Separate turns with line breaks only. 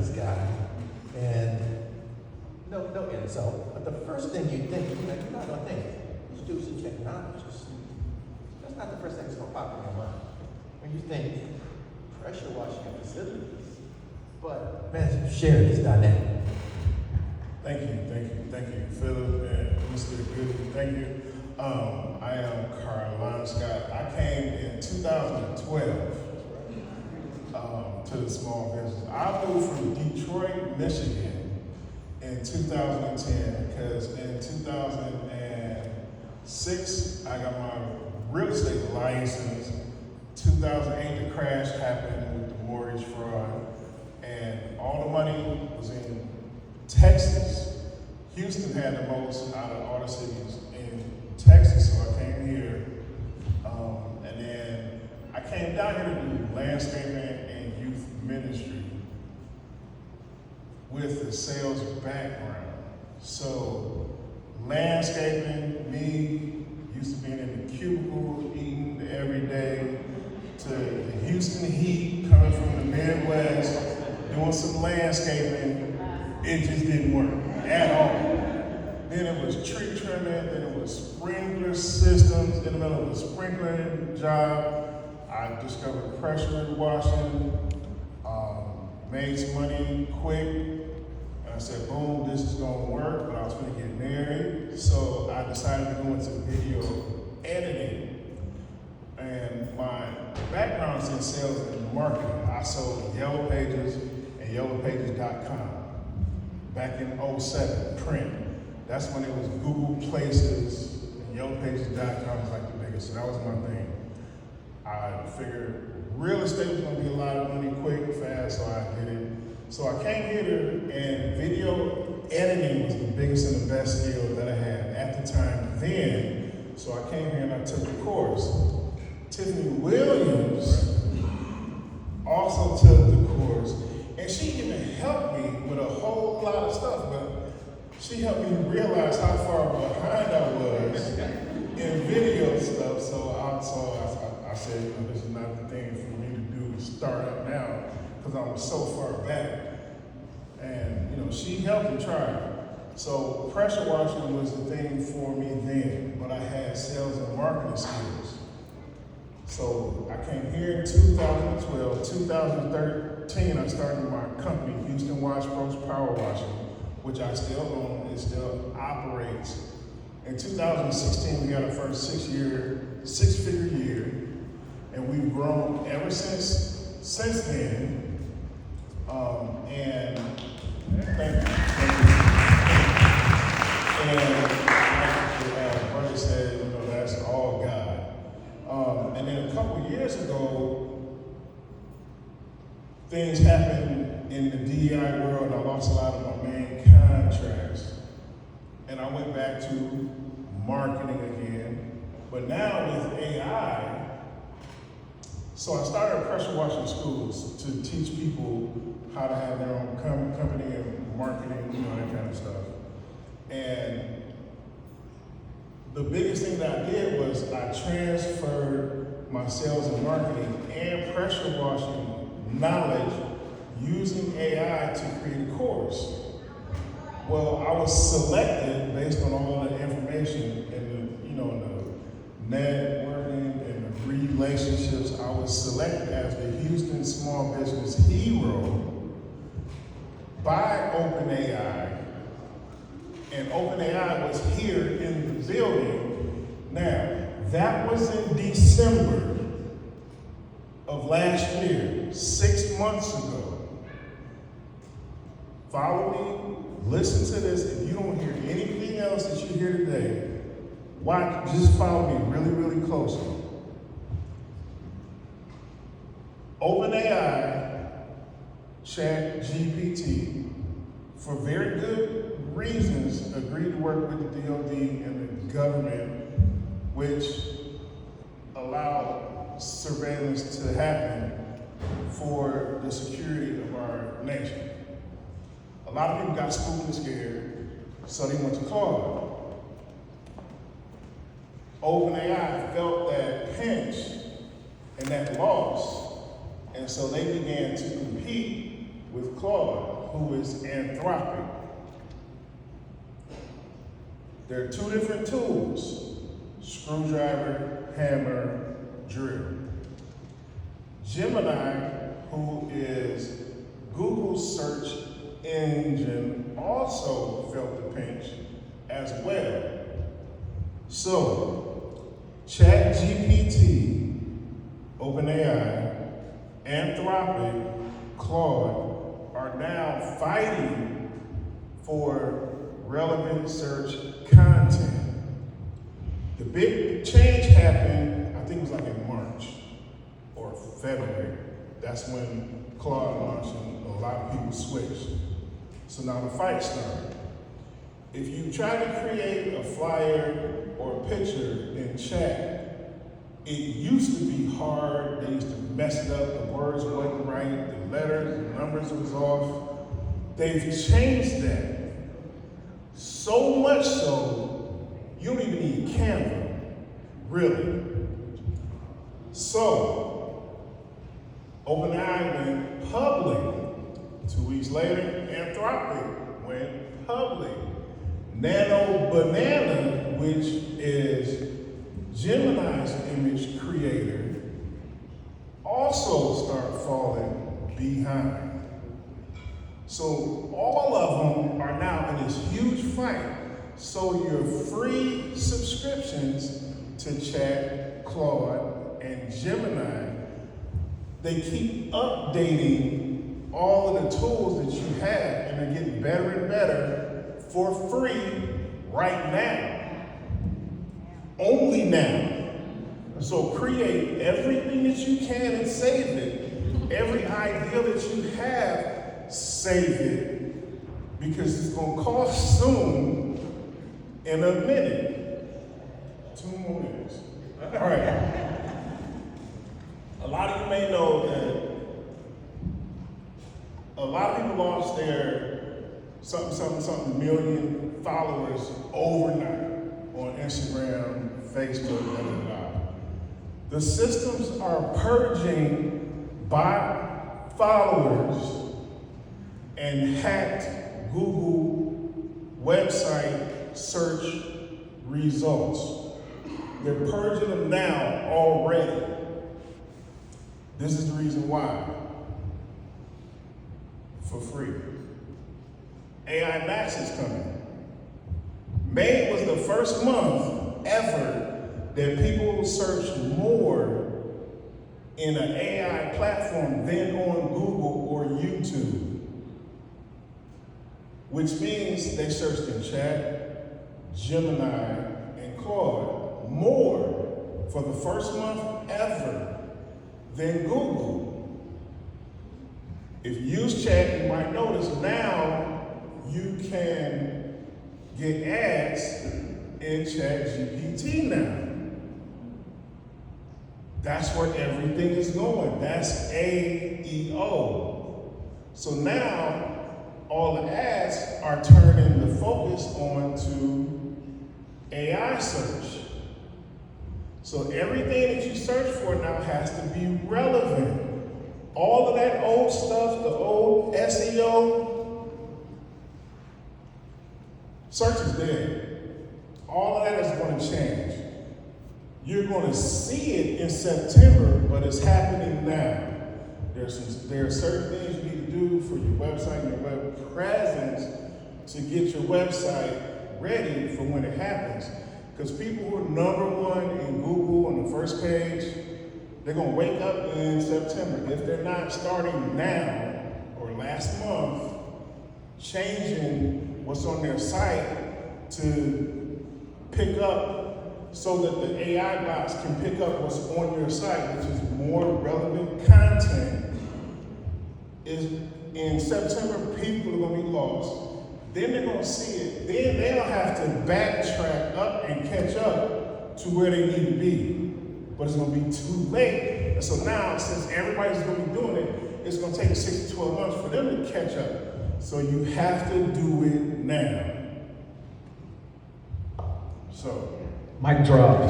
this guy, and no insult, but the first thing you think, you're not gonna think, these dudes are technologists. That's not the first thing that's gonna pop in your mind. When you think pressure washing facilities. But man, share this dynamic.
Thank you, Philip and Mr. Good. Thank you. I am Carolina Scott. I came in 2012 to the small business. I moved from Detroit, Michigan in 2010 because in 2006 I got my real estate license. 2008 the crash happened with the mortgage fraud, and all the money was in Texas. Houston had the most out of all the cities in Texas, so I came here. And then I came down here to do landscaping and youth ministry with a sales background. So landscaping, me, used to being in the cubicle, eating every day, to the Houston heat, coming from the Midwest, doing some landscaping, it just didn't work at all. Then it was tree trimming, then it was sprinkler systems. In the middle of a sprinkler job, I discovered pressure washing, made some money quick, and I said, boom, this is gonna work, but I was gonna get married, so I decided to go into video editing. And my background is in sales and marketing. I sold Yellow Pages and YellowPages.com back in '07, print. That's when it was Google Places, and YellowPages.com was like the biggest, so that was my thing. I figured real estate was gonna be a lot of money quick, fast, so I did it. So I came here, and video editing was the biggest and the best skill that I had at the time then. So I came here and I took the course. Tiffany Williams also took the course, and she even helped me with a whole lot of stuff, but she helped me realize how far behind I was in video stuff. So I said, this is not the thing for me to do to start up now, because I'm so far back. And she helped me try. So pressure washing was the thing for me then, but I had sales and marketing skills. So I came here in 2012, 2013, I started my company, Houston Wash Pros Power Washing, which I still own, it still operates. In 2016, we got our first six-figure year, and we've grown ever since then. And thank you. And like Brother said, that's all God. And then a couple years ago, things happened in the DEI world. I lost a lot of my main contracts. And I went back to marketing again. But now with AI, so I started pressure washing schools to teach people how to have their own company and marketing, that kind of stuff. And the biggest thing that I did was I transferred my sales and marketing and pressure washing knowledge using AI to create a course. Well, I was selected based on all the information and the networking and the relationships. I was selected as the Houston Small Business Hero by OpenAI. And OpenAI was here in the building. Now, that was in December of last year, 6 months ago. Follow me, listen to this. If you don't hear anything else that you hear today, just follow me really, really closely. OpenAI, ChatGPT, for very good reasons, agreed to work with the DOD and the government, which allowed surveillance to happen for the security of our nation. A lot of people got spooked and scared, so they went to Claude. OpenAI felt that pinch and that loss, and so they began to compete with Claude, who is Anthropic. There are two different tools: screwdriver, hammer, drill. Gemini, who is Google's search engine, also felt the pinch as well. So, ChatGPT, OpenAI, Anthropic, Claude are now fighting for relevant search content. The big change happened, I think it was like in March or February. That's when Claude launched and a lot of people switched. So now the fight started. If you try to create a flyer or a picture in chat, it used to be hard. They used to mess it up. The words wasn't right, the letters, the numbers was off. They've changed that. So much so, you don't even need Canva, really. So, OpenAI went public. 2 weeks later, Anthropic went public. Nano Banana, which is Gemini's image creator, also start falling behind. So all of them are now in this huge fight. So your free subscriptions to Chat, Claude, and Gemini, they keep updating all of the tools that you have, and they're getting better and better for free right now. Only now. So create everything that you can and save it. Every idea that you have, save it. Because it's gonna cost soon in a minute. 2 more minutes. All right. A lot of you may know that a lot of people lost their something million followers overnight on Instagram, Facebook, blah. The systems are purging bot followers and hacked Google website search results. They're purging them now already. This is the reason why. For free. AI Max is coming. May was the first month ever that people searched more in an AI platform than on Google or YouTube. Which means they searched in Chat, Gemini, and Claude more for the first month ever than Google. If you use Chat, you might notice now you can get ads in ChatGPT now. That's where everything is going. That's AEO. So now all the ads are turning the focus onto AI search. So everything that you search for now has to be relevant. All of that old stuff, the old SEO, search is dead. All of that is going to change. You're going to see it in September, but it's happening now. There are certain things you need to do for your website and your web presence to get your website ready for when it happens. Because people who are #1 in Google on the first page, they're going to wake up in September. If they're not starting now or last month, changing what's on their site to pick up so that the AI bots can pick up what's on your site, which is more relevant content, is in September, people are going to be lost. Then they're going to see it. Then they'll have to backtrack up and catch up to where they need to be. But it's going to be too late. And so now, since everybody's going to be doing it, it's going to take 6 to 12 months for them to catch up. So you have to do it now. So,
mic drop.